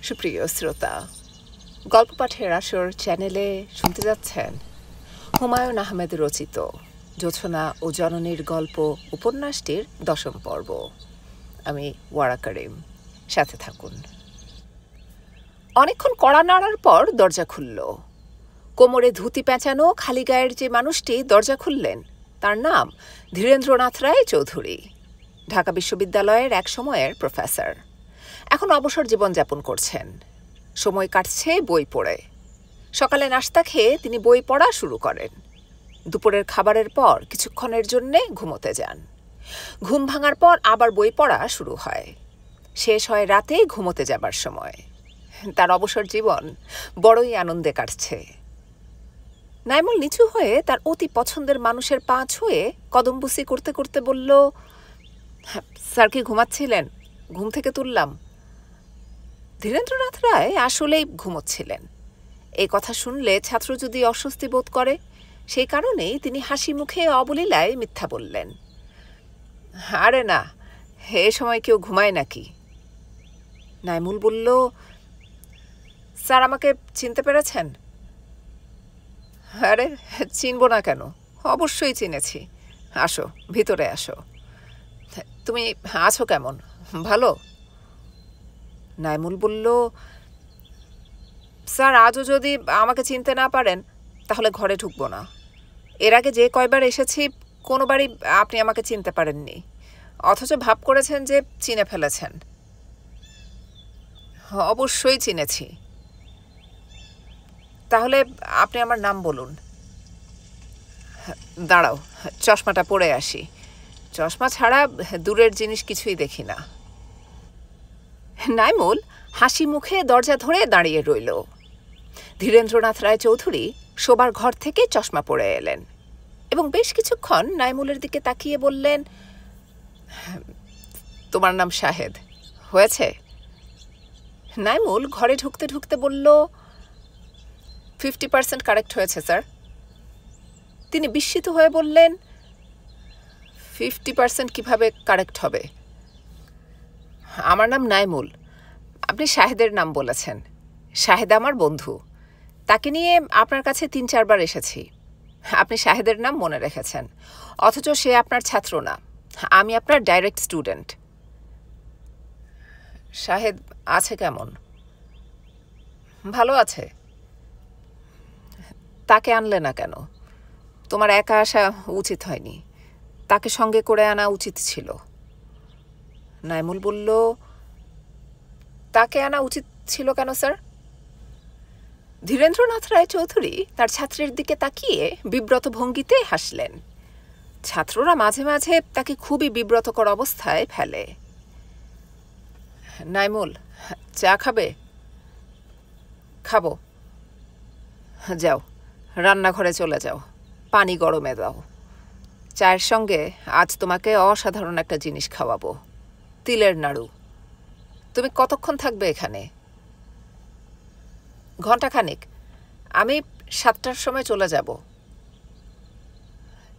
সুপ্রিয় শ্রোতা, গল্প পাঠের আসর চ্যানেলে শুনতে যাচ্ছেন হুমায়ুন আহমেদ রচিত জোছনা ও জননীর গল্প উপন্যাসটির 10ম পর্ব। আমি ওয়ারা করিম, সাথে থাকুন। অনেকক্ষণ কড়া নাড়ার পর দরজা খুলল। কোমরে ধুতি পেঁচানো খালি গায়ের যে মানুষটি দরজা খুললেন তার নাম ধীরেন্দ্রনাথ রায় চৌধুরী। ঢাকা বিশ্ববিদ্যালয়ের এক সময়ের প্রফেসর। এখন অবসর জীবনযাপন করছেন। সময় কাটছে বই পড়ে। সকালে নাস্তা খেয়ে তিনি বই পড়া শুরু করেন। দুপুরের খাবারের পর কিছুক্ষণের জন্যে ঘুমোতে যান। ঘুম ভাঙার পর আবার বই পড়া শুরু হয়। শেষ হয় রাতেই ঘুমোতে যাবার সময়। তার অবসর জীবন বড়ই আনন্দে কাটছে। নাইমুল নিচু হয়ে তার অতি পছন্দের মানুষের পা ছুঁয়ে কদমবুসি করতে করতে বলল, স্যার কি ঘুমাচ্ছিলেন? ঘুম থেকে তুললাম। ধীরেন্দ্রনাথ রায় আসলেই ঘুমোচ্ছিলেন। এই কথা শুনলে ছাত্র যদি অস্বস্তি বোধ করে, সেই কারণেই তিনি হাসি মুখে অবলীলায় মিথ্যা বললেন। আরে না, এ সময় কেউ ঘুমায় নাকি? নাইমুল বলল, স্যার আমাকে চিনতে পেরেছেন? আরে চিনব না কেন, অবশ্যই চিনেছি। আসো, ভিতরে আসো। তুমি আছো কেমন? ভালো? নাইমুল বলল, স্যার আজও যদি আমাকে চিনতে না পারেন তাহলে ঘরে ঢুকব না। এর আগে যে কয়বার এসেছি কোনোবারই আপনি আমাকে চিনতে পারেননি, অথচ ভাব করেছেন যে চিনে ফেলেছেন। অবশ্যই চিনেছি। তাহলে আপনি আমার নাম বলুন। দাঁড়াও, চশমাটা পরে আসি। চশমা ছাড়া দূরের জিনিস কিছুই দেখি না। নাইমুল হাসি মুখে দরজা ধরে দাঁড়িয়ে রইল। ধীরেন্দ্রনাথ রায় চৌধুরী শোবার ঘর থেকে চশমা পরে এলেন এবং বেশ কিছুক্ষণ নাইমুলের দিকে তাকিয়ে বললেন, তোমার নাম শাহেদ, হয়েছে? নাইমুল ঘরে ঢুকতে ঢুকতে বলল, 50% কারেক্ট হয়েছে স্যার। তিনি বিস্মিত হয়ে বললেন, 50% কিভাবে কারেক্ট হবে? আমার নাম নাইমুল, আপনি শাহেদের নাম বলেছেন। শাহেদ আমার বন্ধু, তাকে নিয়ে আপনার কাছে 3-4 বার এসেছি। আপনি শাহেদের নাম মনে রেখেছেন, অথচ সে আপনার ছাত্র না, আমি আপনার ডাইরেক্ট স্টুডেন্ট। শাহেদ আছে কেমন? ভালো আছে। তাকে আনলে না কেন? তোমার একা আসা উচিত হয়নি, তাকে সঙ্গে করে আনা উচিত ছিল। নাইমুল বলল, তাকে আনা উচিত ছিল কেন স্যার? ধীরেন্দ্রনাথ রায় চৌধুরী তার ছাত্রের দিকে তাকিয়ে বিব্রত ভঙ্গিতে হাসলেন। ছাত্ররা মাঝে মাঝে তাকে খুবই বিব্রতকর অবস্থায় ফেলে। নাইমুল, চা খাবে? খাবো। যাও, রান্নাঘরে চলে যাও, পানি গরমে দাও। চায়ের সঙ্গে আজ তোমাকে অসাধারণ একটা জিনিস খাওয়াবো, তিলের নাড়ু। তুমি কতক্ষণ থাকবে এখানে? ঘণ্টাখানেক। আমি 7টার সময় চলে যাব।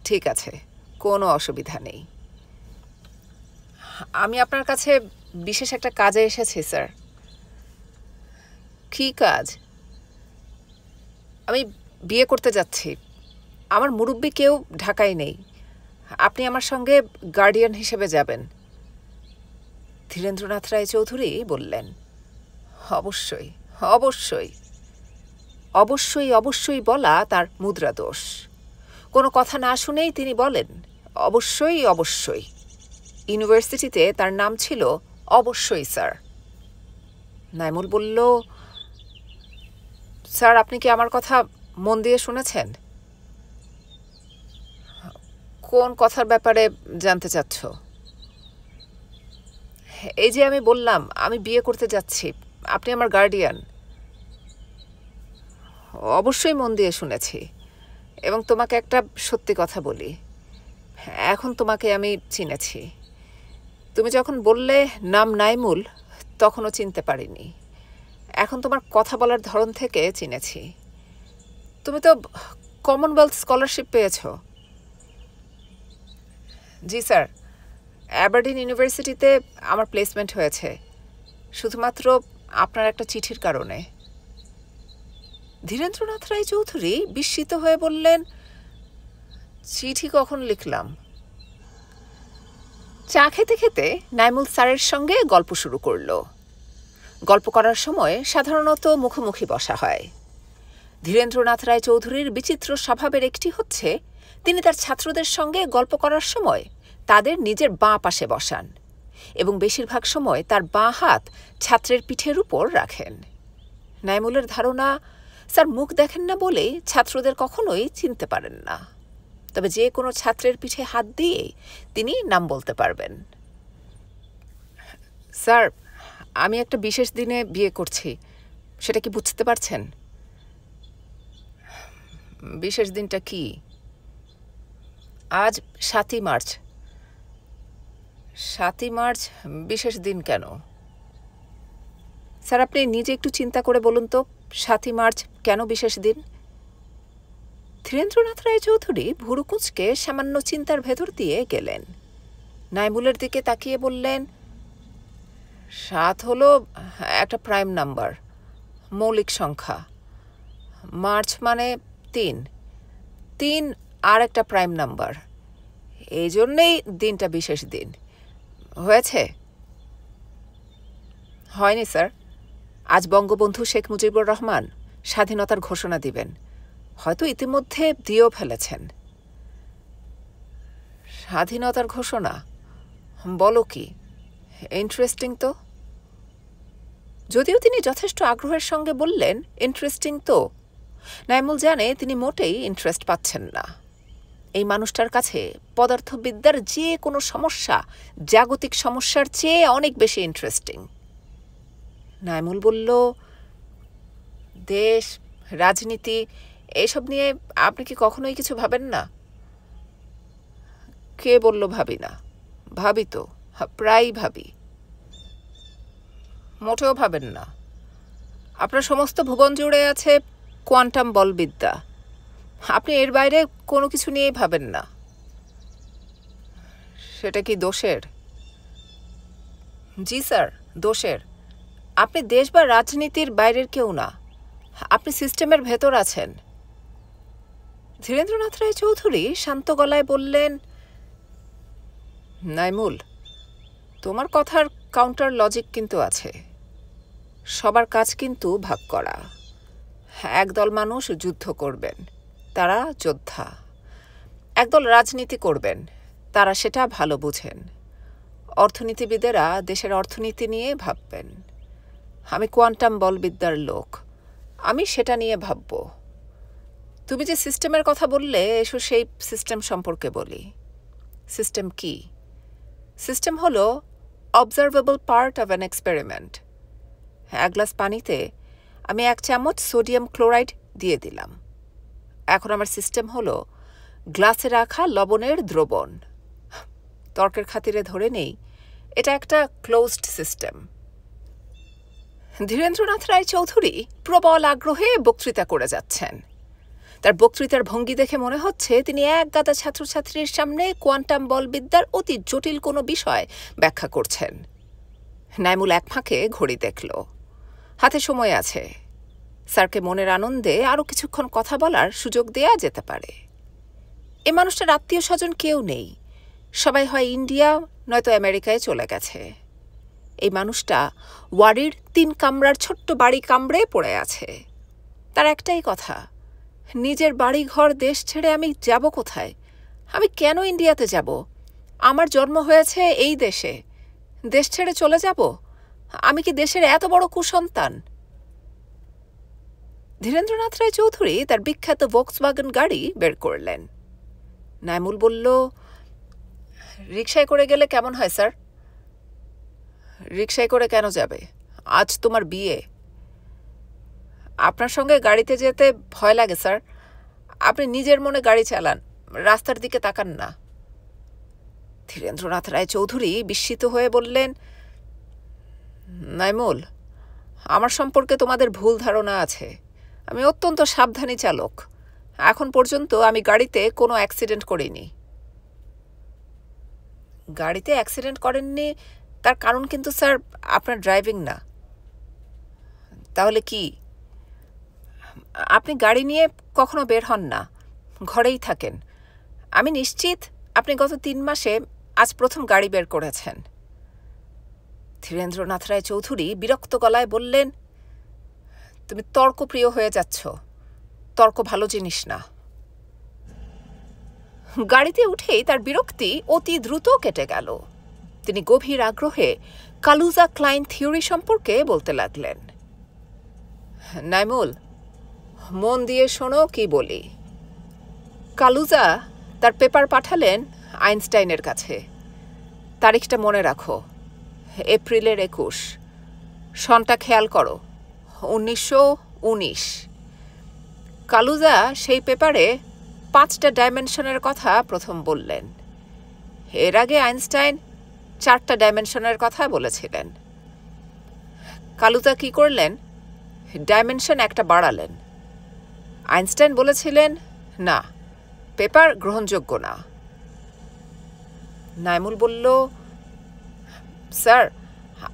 ঠিক আছে, কোনো অসুবিধা নেই। আমি আপনার কাছে বিশেষ একটা কাজে এসেছি স্যার। কী কাজ? আমি বিয়ে করতে যাচ্ছি। আমার মুরব্বি কেউ ঢাকায় নেই। আপনি আমার সঙ্গে গার্ডিয়ান হিসেবে যাবেন। ধীরেন্দ্রনাথ রায় চৌধুরী বললেন, অবশ্যই অবশ্যই। অবশ্যই অবশ্যই বলা তার মুদ্রা দোষ। কোনো কথা না শুনেই তিনি বলেন, অবশ্যই অবশ্যই। ইউনিভার্সিটিতে তার নাম ছিল অবশ্যই স্যার। নাইমুল বলল, স্যার আপনি কি আমার কথা মন দিয়ে শুনেছেন? কোন কথার ব্যাপারে জানতে চাচ্ছ? এই যে আমি বললাম আমি বিয়ে করতে যাচ্ছি, আপনি আমার গার্ডিয়ান। অবশ্যই মন দিয়ে শুনেছি, এবং তোমাকে একটা সত্যি কথা বলি, এখন তোমাকে আমি চিনেছি। তুমি যখন বললে নাম নাইমুল তখনও চিনতে পারিনি, এখন তোমার কথা বলার ধরন থেকে চিনেছি। তুমি তো কমনওয়েলথ স্কলারশিপ পেয়েছ। জি স্যার, অ্যাবারডিন ইউনিভার্সিটিতে আমার প্লেসমেন্ট হয়েছে। শুধুমাত্র আপনার একটা চিঠির কারণে। ধীরেন্দ্রনাথ রায় চৌধুরী বিস্মিত হয়ে বললেন, চিঠি কখন লিখলাম? চা খেতে খেতে নাইমুল স্যারের সঙ্গে গল্প শুরু করল। গল্প করার সময় সাধারণত মুখোমুখি বসা হয়। ধীরেন্দ্রনাথ রায় চৌধুরীর বিচিত্র স্বভাবের একটি হচ্ছে তিনি তার ছাত্রদের সঙ্গে গল্প করার সময় তাদের নিজের বাঁ পাশে বসান এবং বেশিরভাগ সময় তার বাঁ হাত ছাত্রের পিঠের উপর রাখেন। নাইমুলের ধারণা, স্যার মুখ দেখেন না বলে ছাত্রদের কখনোই চিনতে পারেন না, তবে যে কোনো ছাত্রের পিঠে হাত দিয়ে তিনি নাম বলতে পারবেন। স্যার, আমি একটা বিশেষ দিনে বিয়ে করছি, সেটা কি বুঝতে পারছেন? বিশেষ দিনটা কি? আজ ৭ই মার্চ। ৭ই মার্চ বিশেষ দিন কেন? স্যার, আপনি নিজে একটু চিন্তা করে বলুন তো, ৭ই মার্চ কেন বিশেষ দিন? ধীরেন্দ্রনাথ রায় চৌধুরী ভুরু কুঁচকে সামান্য চিন্তার ভেতর দিয়ে গেলেন। নাইমুলের দিকে তাকিয়ে বললেন, ৭ হলো একটা প্রাইম নাম্বার, মৌলিক সংখ্যা। মার্চ মানে ৩, ৩ আর একটা প্রাইম নাম্বার। এই জন্যেই দিনটা বিশেষ দিন। হয়েছে? হয়নি স্যার। আজ বঙ্গবন্ধু শেখ মুজিবুর রহমান স্বাধীনতার ঘোষণা দিবেন, হয়তো ইতিমধ্যে দিয়েও ফেলেছেন। স্বাধীনতার ঘোষণা? বলো কি, ইন্টারেস্টিং তো। যদিও তিনি যথেষ্ট আগ্রহের সঙ্গে বললেন ইন্টারেস্টিং তো, নাইমুল জানে তিনি মোটেই ইন্টারেস্ট পাচ্ছেন না। এই মানুষটার কাছে পদার্থবিদ্যার যে কোনো সমস্যা জাগতিক সমস্যার চেয়ে অনেক বেশি ইন্টারেস্টিং। নাইমুল বলল, দেশ, রাজনীতি এইসব নিয়ে আপনি কি কখনোই কিছু ভাবেন না? কে বলল ভাবি না? ভাবি তো, প্রায়ই ভাবি। মোটেও ভাবেন না। আপনার সমস্ত ভুবন জুড়ে আছে কোয়ান্টাম বলবিদ্যা, আপনি এর বাইরে কোনো কিছু নিয়েই ভাবেন না। সেটা কি দোষের? জি স্যার, দোষের। আপনি দেশ বা রাজনীতির বাইরের কেউ না, আপনি সিস্টেমের ভেতর আছেন। ধীরেন্দ্রনাথ রায় চৌধুরী শান্ত গলায় বললেন, নাইমুল, তোমার কথার কাউন্টার লজিক কিন্তু আছে। সবার কাজ কিন্তু ভাগ করা। একদল মানুষ যুদ্ধ করবেন, তারা যোদ্ধা। একদল রাজনীতি করবেন, তারা সেটা ভালো বুঝেন। অর্থনীতিবিদেরা দেশের অর্থনীতি নিয়ে ভাববেন। আমি কোয়ান্টাম বলবিদ্যার লোক, আমি সেটা নিয়ে ভাবব। তুমি যে সিস্টেমের কথা বললে, এসো সেই সিস্টেম সম্পর্কে বলি। সিস্টেম কি? সিস্টেম হলো observable part of an experiment. এক গ্লাস পানিতে আমি 1 চামচ সোডিয়াম ক্লোরাইড দিয়ে দিলাম। এখন আমার সিস্টেম হলো গ্লাসে রাখা লবণের দ্রবণ। তর্কের খাতিরে ধরে নেই এটা একটা ক্লোজড সিস্টেম। ধীরেন্দ্রনাথ রায় চৌধুরী প্রবল আগ্রহে বক্তৃতা করে যাচ্ছেন। তার বক্তৃতার ভঙ্গি দেখে মনে হচ্ছে তিনি এক গাদা ছাত্রছাত্রীর সামনে কোয়ান্টাম বলবিদ্যার অতি জটিল কোনো বিষয় ব্যাখ্যা করছেন। নাইমুল এক ফাঁকে ঘড়ি দেখল, হাতে সময় আছে। স্যারকে মনের আনন্দে আরও কিছুক্ষণ কথা বলার সুযোগ দেয়া যেতে পারে। এ মানুষটার আত্মীয় স্বজন কেউ নেই, সবাই হয় ইন্ডিয়া নয়তো আমেরিকায় চলে গেছে। এই মানুষটা ওয়ারির 3 কামরার ছোট্ট বাড়ি কামড়ে পড়ে আছে। তার একটাই কথা, নিজের বাড়ি ঘর দেশ ছেড়ে আমি যাব কোথায়? আমি কেন ইন্ডিয়াতে যাব? আমার জন্ম হয়েছে এই দেশে, দেশ ছেড়ে চলে যাব? আমি কি দেশের এত বড় কুসন্তান? ধীরেন্দ্রনাথ রায় চৌধুরী তার বিখ্যাত ভোক্সওয়াগন গাড়ি বের করলেন। নাইমুল বলল, রিকশায় করে গেলে কেমন হয় স্যার? রিকশায় করে কেন যাবে? আজ তোমার বিয়ে। আপনার সঙ্গে গাড়িতে যেতে ভয় লাগে স্যার। আপনি নিজের মনে গাড়ি চালান, রাস্তার দিকে তাকান না। ধীরেন্দ্রনাথ রায় চৌধুরী বিস্মিত হয়ে বললেন, নাইমুল, আমার সম্পর্কে তোমাদের ভুল ধারণা আছে। আমি অত্যন্ত সাবধানী চালক। এখন পর্যন্ত আমি গাড়িতে কোনো অ্যাক্সিডেন্ট করিনি। গাড়িতে অ্যাক্সিডেন্ট করেননি তার কারণ কিন্তু স্যার আপনার ড্রাইভিং না। তাহলে কি? আপনি গাড়ি নিয়ে কখনো বের হন না, ঘরেই থাকেন। আমি নিশ্চিত আপনি গত 3 মাসে আজ প্রথম গাড়ি বের করেছেন। ধীরেন্দ্রনাথ রায় চৌধুরী বিরক্ত গলায় বললেন, তুমি তর্কপ্রিয় হয়ে যাচ্ছ। তর্ক ভালো জিনিস না। গাড়িতে উঠেই তার বিরক্তি অতি দ্রুত কেটে গেল। তিনি গভীর আগ্রহে কালুজা ক্লাইন থিওরি সম্পর্কে বলতে লাগলেন। নাইমুল, মন দিয়ে শোনো কি বলি। কালুজা তার পেপার পাঠালেন আইনস্টাইনের কাছে। তারিখটা মনে রাখো, এপ্রিলের 21। সনটা খেয়াল করো, 1919। কালুজা সেই পেপারে 5টা ডাইমেনশনের কথা প্রথম বললেন। এর আগে আইনস্টাইন 4টা ডাইমেনশনের কথা বলেছিলেন। কালুজা কি করলেন? ডাইমেনশন একটা বাড়ালেন। আইনস্টাইন বলেছিলেন, না, পেপার গ্রহণযোগ্য না। নাইমুল বলল, স্যার,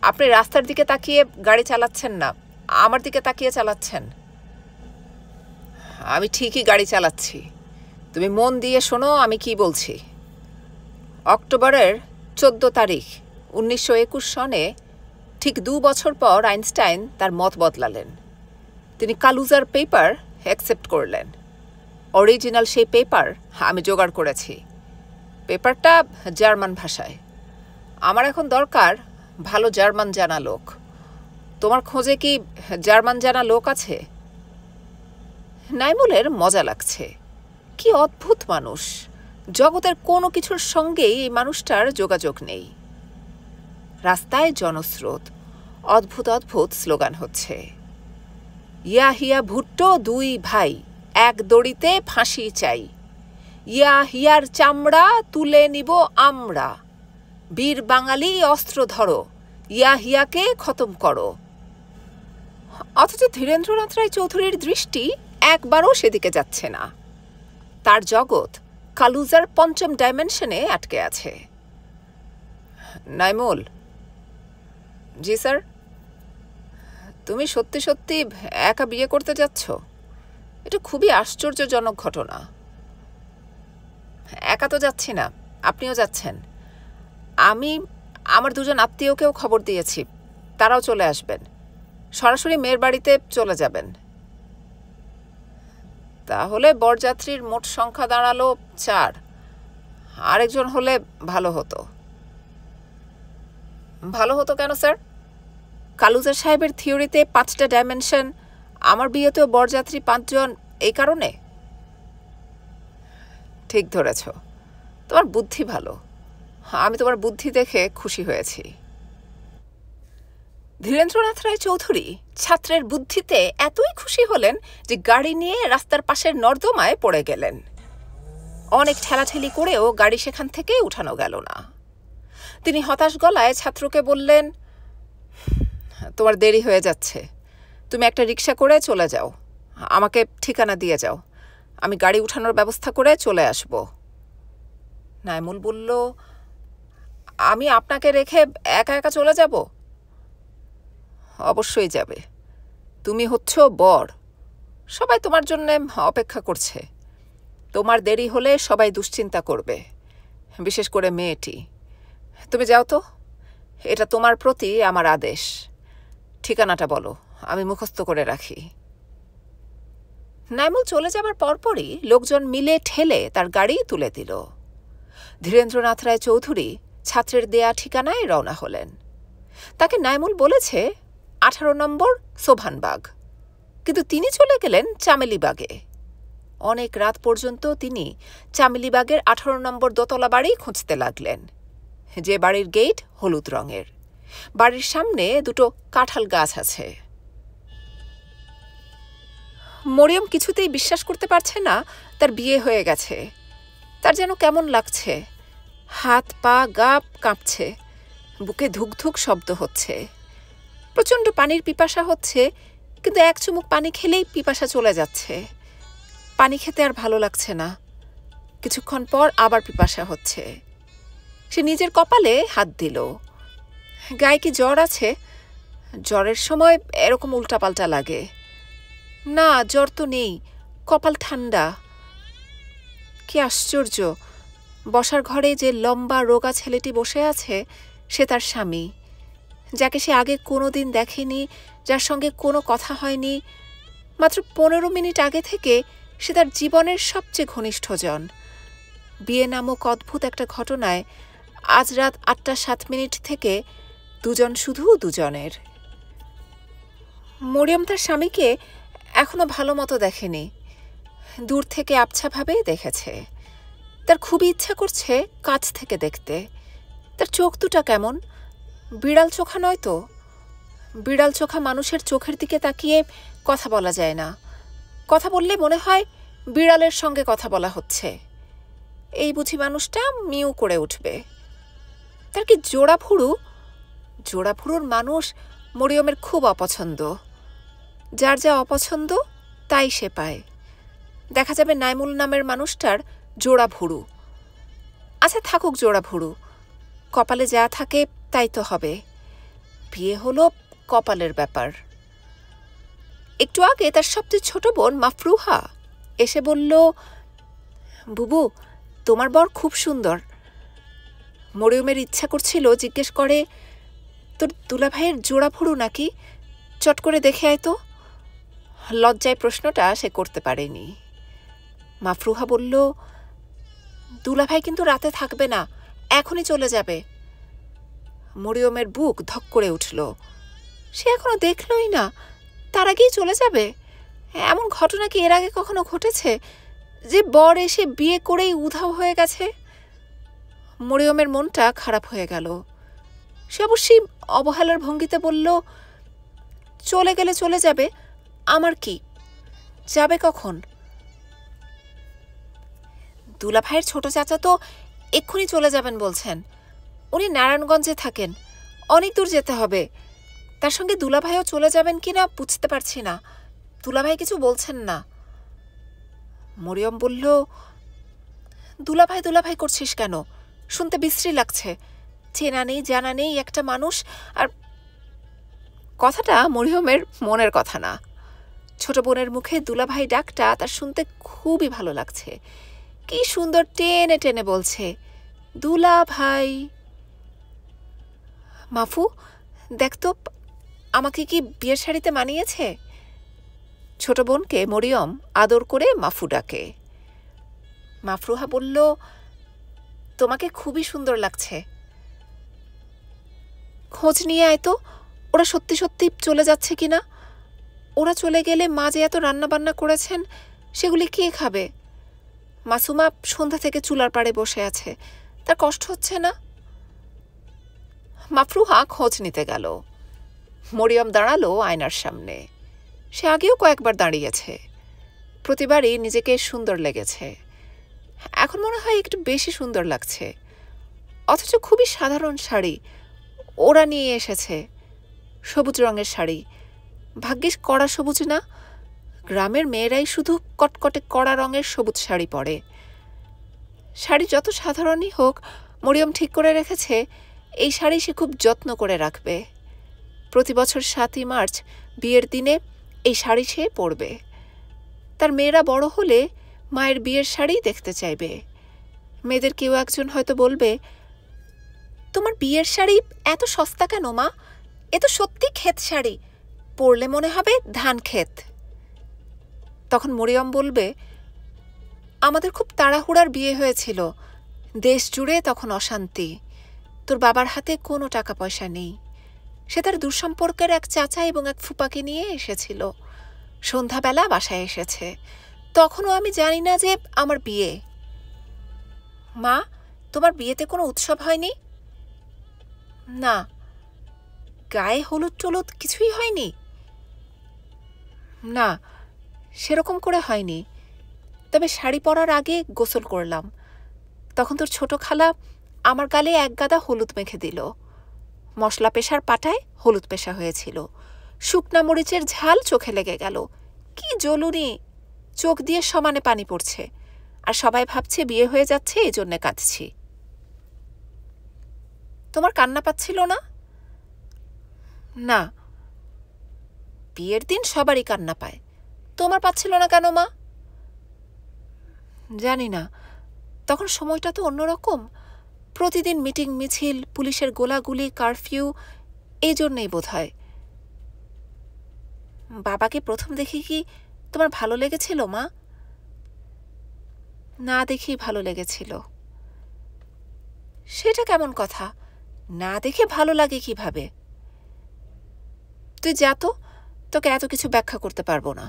আপনি রাস্তার দিকে তাকিয়ে গাড়ি চালাচ্ছেন না, আমার দিকে তাকিয়ে চালাচ্ছেন। আমি ঠিকই গাড়ি চালাচ্ছি, তুমি মন দিয়ে শোনো আমি কি বলছি। অক্টোবরের 14 তারিখ 1921 সনে, ঠিক 2 বছর পর আইনস্টাইন তার মত বদলালেন। তিনি কালুজার পেপার অ্যাকসেপ্ট করলেন। অরিজিনাল সেই পেপার আমি জোগাড় করেছি। পেপারটা জার্মান ভাষায়। আমার এখন দরকার ভালো জার্মান জানা লোক। তোমার খোঁজে কি জার্মান জানা লোক আছে? নাইমুলের মজা লাগছে। কি অদ্ভুত মানুষ! জগতের কোনো কিছুর সঙ্গেই এই মানুষটার যোগাযোগ নেই। রাস্তায় জনস্রোত, অদ্ভুত অদ্ভুত স্লোগান হচ্ছে। ইয়া হিয়া ভুট্টো 2 ভাই, এক দড়িতে ফাঁসি চাই। ইয়া হিয়ার চামড়া তুলে নিব আমরা। বীর বাঙালি অস্ত্র ধরো, ইয়া হিয়াকে খতম করো। অথচ ধীরেন্দ্রনাথ রায় চৌধুরীর দৃষ্টি একবারও সেদিকে যাচ্ছে না। তার জগৎ কালুজার 5ম ডাইমেনশনে আটকে আছে। নাইমুল। জি স্যার। তুমি সত্যি সত্যি একা বিয়ে করতে যাচ্ছ? এটা খুবই আশ্চর্যজনক ঘটনা। একা তো যাচ্ছি না, আপনিও যাচ্ছেন। আমি আমার 2জন আত্মীয়কেও খবর দিয়েছি, তারাও চলে আসবেন। সরাসরি মেয়ের বাড়িতে চলে যাবেন। তাহলে বরযাত্রীর মোট সংখ্যা দাঁড়ালো 4। আরেকজন হলে ভালো হতো। ভালো হতো কেন স্যার? কালুজা সাহেবের থিওরিতে 5টা ডাইমেনশন, আমার বিয়েতেও বরযাত্রী 5 জন, এই কারণে? ঠিক ধরেছ, তোমার বুদ্ধি ভালো। আমি তোমার বুদ্ধি দেখে খুশি হয়েছি। ধীরেন্দ্রনাথ রায় চৌধুরী ছাত্রের বুদ্ধিতে এতই খুশি হলেন যে গাড়ি নিয়ে রাস্তার পাশের নর্দমায় পড়ে গেলেন। অনেক ঠেলাঠেলি করেও গাড়ি সেখান থেকে উঠানো গেল না। তিনি হতাশ গলায় ছাত্রকে বললেন, তোমার দেরি হয়ে যাচ্ছে, তুমি একটা রিক্সা করে চলে যাও, আমাকে ঠিকানা দিয়ে যাও, আমি গাড়ি উঠানোর ব্যবস্থা করে চলে আসব। নাইমুল বলল, আমি আপনাকে রেখে একা একা চলে যাব? অবশ্যই যাবে, তুমি হচ্ছ বর, সবাই তোমার জন্য অপেক্ষা করছে। তোমার দেরি হলে সবাই দুশ্চিন্তা করবে, বিশেষ করে মেয়েটি। তুমি যাও তো, এটা তোমার প্রতি আমার আদেশ। ঠিকানাটা বলো, আমি মুখস্থ করে রাখি। নাইমুল চলে যাবার পরপরই লোকজন মিলে ঠেলে তার গাড়ি তুলে দিল। ধীরেন্দ্রনাথ রায় চৌধুরী ছাত্রের দেয়া ঠিকানায় রওনা হলেন। তাকে নাইমুল বলেছে 18 নম্বর সোভানবাগ, কিন্তু তিনি চলে গেলেন চামেলিবাগে। অনেক রাত পর্যন্ত তিনি চামেলিবাগের 18 নম্বর দোতলা বাড়ি খুঁজতে লাগলেন, যে বাড়ির গেট হলুদ রঙের। বাড়ির সামনে 2টো কাঁঠাল গাছ আছে। মরিয়ম কিছুতেই বিশ্বাস করতে পারছে না তার বিয়ে হয়ে গেছে। তার যেন কেমন লাগছে, হাত পা গা কাঁপছে, বুকে ধুকধুক শব্দ হচ্ছে। প্রচণ্ড পানির পিপাসা হচ্ছে, কিন্তু 1 চুমুক পানি খেলেই পিপাসা চলে যাচ্ছে। পানি খেতে আর ভালো লাগছে না। কিছুক্ষণ পর আবার পিপাসা হচ্ছে। সে নিজের কপালে হাত দিল। গায়ে কি জ্বর আছে? জ্বরের সময় এরকম উল্টাপাল্টা লাগে। না, জ্বর তো নেই, কপাল ঠান্ডা। কি আশ্চর্য! বসার ঘরে যে লম্বা রোগা ছেলেটি বসে আছে সে তার স্বামী, যাকে সে আগে কোনোদিন দেখেনি, যার সঙ্গে কোনো কথা হয়নি। মাত্র 15 মিনিট আগে থেকে সে তার জীবনের সবচেয়ে ঘনিষ্ঠজন। বিয়ে নামক অদ্ভুত একটা ঘটনায় আজ রাত 8:07 থেকে দুজন শুধু দুজনের। মরিয়ম তার স্বামীকে এখনো ভালো মতো দেখেনি, দূর থেকে আবছাভাবে দেখেছে। তার খুবই ইচ্ছা করছে কাছ থেকে দেখতে। তার চোখ দুটা কেমন, বিড়াল চোখা নয় তো? বিড়াল চোখা মানুষের চোখের দিকে তাকিয়ে কথা বলা যায় না, কথা বললে মনে হয় বিড়ালের সঙ্গে কথা বলা হচ্ছে। এই বুঝি মানুষটা মিউ করে উঠবে। তার কি জোড়া ভুরু? জোড়া ভুরুর মানুষ মরিয়মের খুব অপছন্দ। যার যা অপছন্দ তাই সে পায়। দেখা যাবে নাইমুল নামের মানুষটার জোড়া ভুরু। আচ্ছা থাকুক জোড়া ভুরু, কপালে যা থাকে তাই তো হবে। বিয়ে হলো কপালের ব্যাপার। একটু আগে তার সবচেয়ে ছোট বোন মাফরুহা এসে বলল, বুবু তোমার বর খুব সুন্দর। মরিয়মের ইচ্ছা করছিল জিজ্ঞেস করে, তোর দুলাভাইয়ের জোড়া ভুরু নাকি? চট করে দেখে আয় তো। লজ্জায় প্রশ্নটা সে করতে পারেনি। মাফরুহা বলল, দুলাভাই কিন্তু রাতে থাকবে না, এখনই চলে যাবে। মরিয়মের বুক ধক করে উঠল। সে এখনো দেখলই না, তার আগেই চলে যাবে? এমন ঘটনা কি এর আগে কখনো ঘটেছে যে বর এসে বিয়ে করেই উধাও হয়ে গেছে? মরিয়মের মনটা খারাপ হয়ে গেল। সে অবশ্যই অবহেলার ভঙ্গিতে বলল, চলে গেলে চলে যাবে, আমার কি? যাবে কখন? দুলাভাইয়ের ছোট চাচা তো এক্ষুনি চলে যাবেন বলছেন। উনি নারায়ণগঞ্জে থাকেন, অনেক দূর যেতে হবে। তার সঙ্গে দুলাভাইও চলে যাবেন কিনা বুঝতে পারছি না। দুলাভাই কিছু বলছেন না। মরিয়ম বলল, দুলাভাই দুলাভাই করছিস কেন? শুনতে বিশ্রী লাগছে। চেনা নেই জানা নেই একটা মানুষ। আর কথাটা মরিয়মের মনের কথা না। ছোট বোনের মুখে দুলাভাই ডাকটা তার শুনতে খুবই ভালো লাগছে। কি সুন্দর টেনে টেনে বলছে, দুলাভাই। মাফু দেখ তো আমাকে কি বিয়ের শাড়িতে মানিয়েছে? ছোট বোনকে মরিয়ম আদর করে মাফু ডাকে। মাফরুহা বলল, তোমাকে খুবই সুন্দর লাগছে। খোঁজ নিয়ে আয় তো, ওরা সত্যি সত্যি চলে যাচ্ছে কিনা। ওরা চলে গেলে মা যে এত রান্নাবান্না করেছেন সেগুলি কে খাবে? মাসুমা সন্ধ্যা থেকে চুলার পাড়ে বসে আছে, তার কষ্ট হচ্ছে না? মাফরুহা খোঁজ নিতে গেল। মরিয়ম দাঁড়ালো আয়নার সামনে। সে আগেও কয়েকবার দাঁড়িয়েছে, প্রতিবারই নিজেকে সুন্দর লেগেছে। এখন মনে হয় একটু বেশি সুন্দর লাগছে। অথচ খুবই সাধারণ শাড়ি ওরা নিয়ে এসেছে, সবুজ রঙের শাড়ি। ভাগ্যিস কড়া সবুজ না, গ্রামের মেয়েরাই শুধু কটকটে কড়া রঙের সবুজ শাড়ি পরে। শাড়ি যত সাধারণই হোক, মরিয়ম ঠিক করে রেখেছে এই শাড়ি সে খুব যত্ন করে রাখবে। প্রতি বছর 7ই মার্চ বিয়ের দিনে এই শাড়ি সে পরবে। তার মেয়েরা বড় হলে মায়ের বিয়ের শাড়ি দেখতে চাইবে। মেয়েদের কেউ একজন হয়তো বলবে, তোমার বিয়ের শাড়ি এত সস্তা কেন মা? এ তো সত্যি ক্ষেত শাড়ি, পরলে মনে হবে ধান ক্ষেত। তখন মরিয়ম বলবে, আমাদের খুব তাড়াহুড়ার বিয়ে হয়েছিল, দেশ জুড়ে তখন অশান্তি, তোর বাবার হাতে কোনো টাকা পয়সা নেই। সে তার দূরসম্পর্কের এক চাচা এবং এক ফুপাকে নিয়ে এসেছিল। সন্ধ্যাবেলা বাসায় এসেছে, তখনও আমি জানি না যে আমার বিয়ে। মা, তোমার বিয়েতে কোনো উৎসব হয়নি? না। গায়ে হলুদ টলুদ কিছুই হয়নি? না, সেরকম করে হয়নি। তবে শাড়ি পরার আগে গোসল করলাম। তখন তোর ছোট খালা আমার গালে এক গাদা হলুদ মেখে দিল। মশলা পেশার পাটায় হলুদ পেশা হয়েছিল। শুকনা মরিচের ঝাল চোখে লেগে গেল। কি জ্বলুনি, চোখ দিয়ে সমানে পানি পড়ছে। আর সবাই ভাবছে বিয়ে হয়ে যাচ্ছে, এই জন্যে কাঁদছি। তোমার কান্না পাচ্ছিল না? না, বিয়ের দিন সবারই কান্না পায়, তোমার পাচ্ছিল না কেন মা? জানি না, তখন সময়টা তো অন্যরকম। প্রতিদিন মিটিং মিছিল, পুলিশের গোলাগুলি, কারফিউ, এই জন্যেই বোধ হয়। বাবাকে প্রথম দেখে কি তোমার ভালো লেগেছিল মা? না দেখেই ভালো লেগেছিল। সেটা কেমন কথা? না দেখে ভালো লাগে কিভাবে? তুই যা তো, তোকে এত কিছু ব্যাখ্যা করতে পারবো না।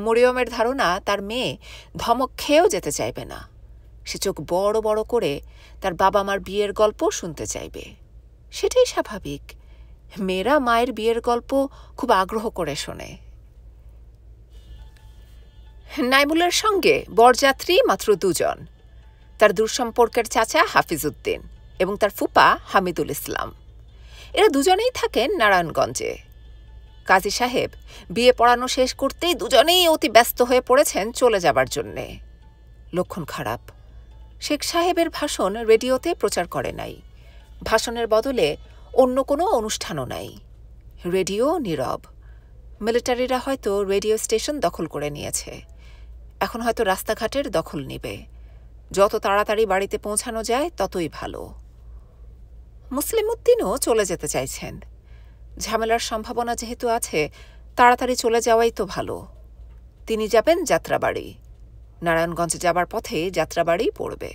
মরিয়মের ধারণা তার মেয়ে ধমক খেয়েও যেতে চাইবে না। সে চোখ বড় বড় করে তার বাবা মার বিয়ের গল্প শুনতে চাইবে। সেটাই স্বাভাবিক। মেয়েরা মায়ের বিয়ের গল্প খুব আগ্রহ করে শোনে। নাইমুলের সঙ্গে বরযাত্রী মাত্র দুজন, তার দূরসম্পর্কের চাচা হাফিজউদ্দিন এবং তার ফুপা হামিদুল ইসলাম। এরা দুজনেই থাকেন নারায়ণগঞ্জে। কাজী সাহেব বিয়ে পড়ানো শেষ করতেই দুজনেই অতি ব্যস্ত হয়ে পড়েছেন চলে যাবার জন্যে। লক্ষণ খারাপ। শেখ সাহেবের ভাষণ রেডিওতে প্রচার করে নাই। ভাষণের বদলে অন্য কোনো অনুষ্ঠানও নাই। রেডিও নীরব। মিলিটারিরা হয়তো রেডিও স্টেশন দখল করে নিয়েছে। এখন হয়তো রাস্তাঘাটের দখল নিবে। যত তাড়াতাড়ি বাড়িতে পৌঁছানো যায় ততই ভালো। মুসলিম উদ্দিনও চলে যেতে চাইছেন। ঝামেলার সম্ভাবনা যেহেতু আছে, তাড়াতাড়ি চলে যাওয়াই তো ভালো। তিনি যাবেন যাত্রাবাড়ি। নারায়ণগঞ্জ যাবার পথে যাত্রাবাড়ি পড়বে।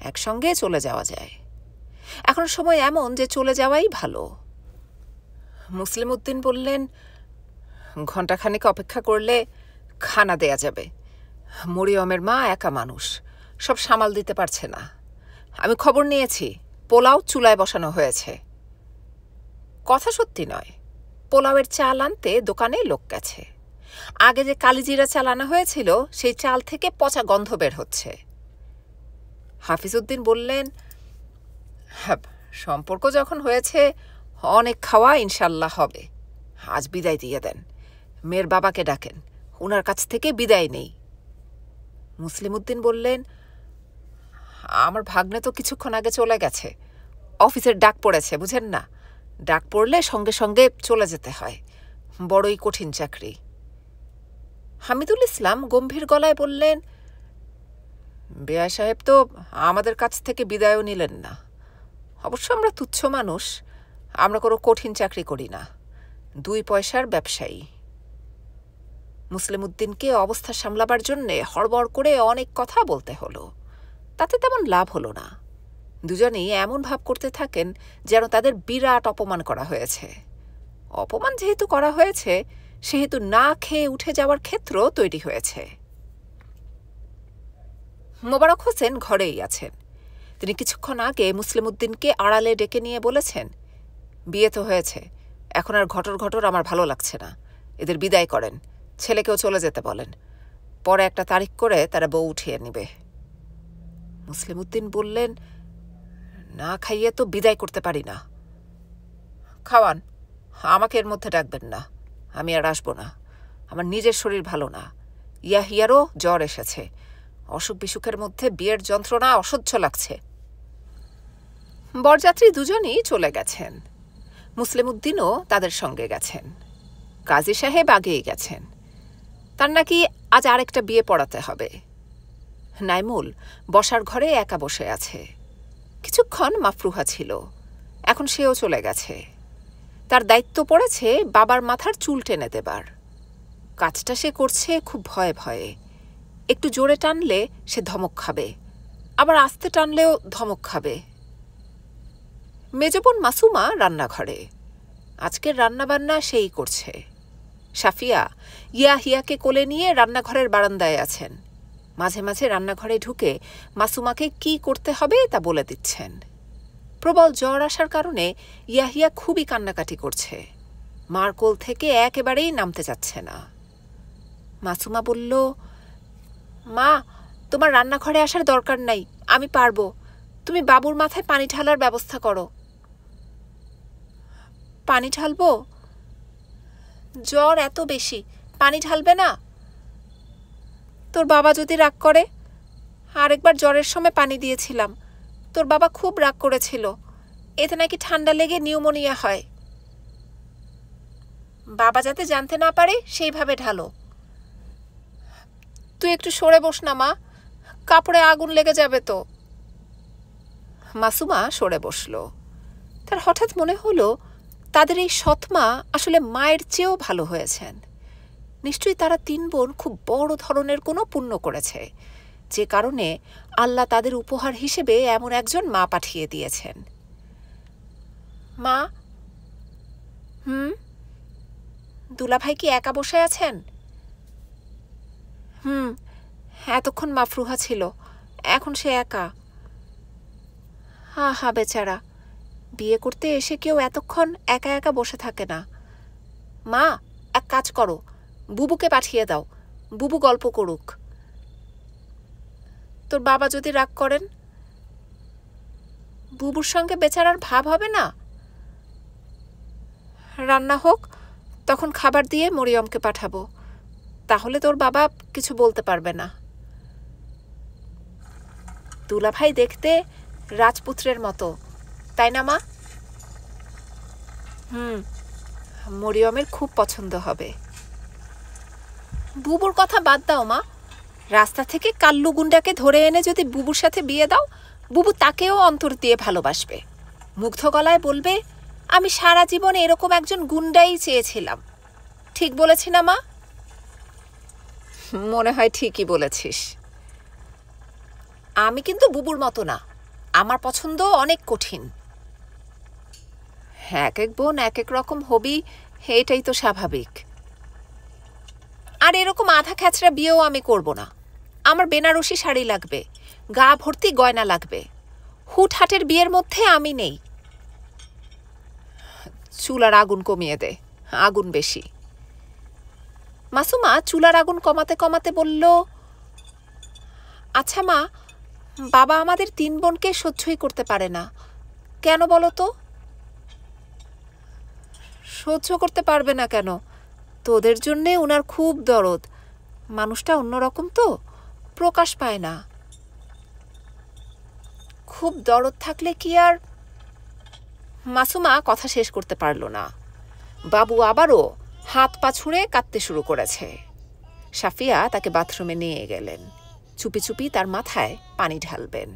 একসঙ্গে চলে যাওয়া যায়। এখন সময় এমন যে চলে যাওয়াই ভালো। মুসলিম উদ্দিন বললেন, ঘণ্টাখানেক অপেক্ষা করলে খানা দেয়া যাবে। মরিয়মের মা একা মানুষ, সব সামাল দিতে পারছে না। আমি খবর নিয়েছি, পোলাও চুলায় বসানো হয়েছে। কথা সত্যি নয়। পোলাওয়ের চাল আনতে দোকানে লোক গেছে। আগে যে কালিজিরা চাল আনা হয়েছিল, সেই চাল থেকে পচা গন্ধ বের হচ্ছে। হাফিজউদ্দিন বললেন, হ্যাঁ, সম্পর্ক যখন হয়েছে অনেক খাওয়া ইনশাল্লাহ হবে। আজ বিদায় দিয়ে দেন। মেয়ের বাবাকে ডাকেন, ওনার কাছ থেকে বিদায় নেই। মুসলিম উদ্দিন বললেন, আমার ভাগ্নে তো কিছুক্ষণ আগে চলে গেছে। অফিসের ডাক পড়েছে, বুঝেন না? ডাক পড়লে সঙ্গে সঙ্গে চলে যেতে হয়। বড়ই কঠিন চাকরি। হামিদুল ইসলাম গম্ভীর গলায় বললেন, বেয়াই সাহেব তো আমাদের কাছ থেকে বিদায়ও নিলেন না। অবশ্য আমরা তুচ্ছ মানুষ, আমরা কোনো কঠিন চাকরি করি না, 2 পয়সার ব্যবসায়ী। মুসলিম উদ্দিনকে অবস্থা সামলাবার জন্যে হড়বড় করে অনেক কথা বলতে হলো। তাতে তেমন লাভ হলো না। দুজনেই এমন ভাব করতে থাকেন যেন তাদের বিরাট অপমান করা হয়েছে। অপমান যেহেতু করা হয়েছে, সেহেতু না খেয়ে উঠে যাওয়ার ক্ষেত্র তৈরি হয়েছে। মোবারক হোসেন ঘরেই আছেন। তিনি কিছুক্ষণ আগে মুসলিম উদ্দিনকে আড়ালে ডেকে নিয়ে বলেছেন, বিয়ে তো হয়েছে, এখন আর ঘটর ঘটর আমার ভালো লাগছে না। এদের বিদায় করেন, ছেলেকেও চলে যেতে বলেন। পরে একটা তারিখ করে তারা বউ উঠিয়ে নিবে। মুসলিম উদ্দিন বললেন, না খাইয়ে তো বিদায় করতে পারি না। খাওয়ান, আমাকে এর মধ্যে ডাকবেন না। আমি আর আসবো না। আমার নিজের শরীর ভালো না। ইয়াহিয়ারও জ্বর এসেছে। অসুখ বিসুখের মধ্যে বিয়ের যন্ত্রণা অসহ্য লাগছে। বরযাত্রী দুজনই চলে গেছেন। মুসলিম উদ্দিনও তাদের সঙ্গে গেছেন। কাজী সাহেব আগেই গেছেন। তার নাকি আজ আরেকটা বিয়ে পড়াতে হবে। নাইমুল বসার ঘরে একা বসে আছে। কিছুক্ষণ মাফরুহা ছিল, এখন সেও চলে গেছে। তার দায়িত্ব পড়েছে বাবার মাথার চুল টেনে দেবার। কাজটা সে করছে খুব ভয়ে ভয়ে। একটু জোরে টানলে সে ধমক খাবে, আবার আস্তে টানলেও ধমক খাবে। মেজবোন মাসুমা রান্নাঘরে। আজকের রান্নাবান্না সেই করছে। সাফিয়া ইয়াহিয়াকে কোলে নিয়ে রান্নাঘরের বারান্দায় আছেন। মাঝে মাঝে রান্নাঘরে ঢুকে মাসুমাকে কি করতে হবে তা বলে দিচ্ছেন। প্রবল জ্বর আসার কারণে ইয়াহিয়া খুবই কান্নাকাটি করছে। মার কোল থেকে একেবারেই নামতে চাচ্ছে না। মাসুমা বলল, মা, তোমার রান্নাঘরে আসার দরকার নাই, আমি পারবো। তুমি বাবুর মাথায় পানি ঢালার ব্যবস্থা করো। পানি ঢালবো? জ্বর এত বেশি, পানি ঢালবে না? তোর বাবা যদি রাগ করে? আরেকবার জ্বরের সময় পানি দিয়েছিলাম, তোর বাবা খুব রাগ করেছিল। এতে নাকি ঠান্ডা লেগে নিউমোনিয়া হয়। বাবা যাতে জানতে না পারে সেইভাবে ঢালো। তুই একটু সরে বস না মা, কাপড়ে আগুন লেগে যাবে তো। মাসুমা সরে বসল। তার হঠাৎ মনে হলো তাদের এই সৎমা আসলে মায়ের চেয়েও ভালো হয়েছেন। নিশ্চয়ই তারা 3 বোন খুব বড় ধরনের কোনো পুণ্য করেছে, যে কারণে আল্লাহ তাদের উপহার হিসেবে এমন একজন মা পাঠিয়ে দিয়েছেন। মা, দুলাভাই কি একা বসে আছেন? এতক্ষণ মাফরুহা ছিল, এখন সে একা। হা বেচারা, বিয়ে করতে এসে কেউ এতক্ষণ একা একা বসে থাকে না। মা, এক কাজ করো, বুবুকে পাঠিয়ে দাও, বুবু গল্প করুক। তোর বাবা যদি রাগ করেন? বুবুর সঙ্গে বেচারার ভাব হবে না। রান্না হোক, তখন খাবার দিয়ে মরিয়মকে পাঠাবো, তাহলে তোর বাবা কিছু বলতে পারবে না। দুলাভাই দেখতে রাজপুত্রের মতো, তাই না মা? মরিয়মের খুব পছন্দ হবে। বুবুর কথা বাদ দাও মা, রাস্তা থেকে কাল্লু গুন্ডাকে ধরে এনে যদি বুবুর সাথে বিয়ে দাও, বুবু তাকেও অন্তর দিয়ে ভালোবাসবে। মুগ্ধ গলায় বলবে, আমি সারা জীবন এরকম একজন গুন্ডাই চেয়েছিলাম। ঠিক বলেছি না মা? মনে হয় ঠিকই বলেছিস। আমি কিন্তু বুবুর মতো না, আমার পছন্দ অনেক কঠিন। এক এক বোন এক এক রকম হবি, এটাই তো স্বাভাবিক। আর এরকম আধা খ্যাচড়া বিয়েও আমি করব না। আমার বেনারসি শাড়ি লাগবে, গা ভর্তি গয়না লাগবে। হুটহাটের বিয়ের মধ্যে আমি নেই। চুলার আগুন কমিয়ে দে, আগুন বেশি। মাসুমা চুলার আগুন কমাতে কমাতে বলল, আচ্ছা মা, বাবা আমাদের 3 বোনকে সহ্যই করতে পারে না, কেন বলো তো? সহ্য করতে পারবে না কেন? তোদের জন্যে ওনার খুব দরদ। মানুষটা অন্যরকম তো, প্রকাশ পায় না। খুব দরদ থাকলে কি আর... মাসুমা কথা শেষ করতে পারল না। বাবু আবারও হাত পা ছুঁড়ে কাঁদতে শুরু করেছে। সাফিয়া তাকে বাথরুমে নিয়ে গেলেন, চুপি চুপি তার মাথায় পানি ঢালবেন।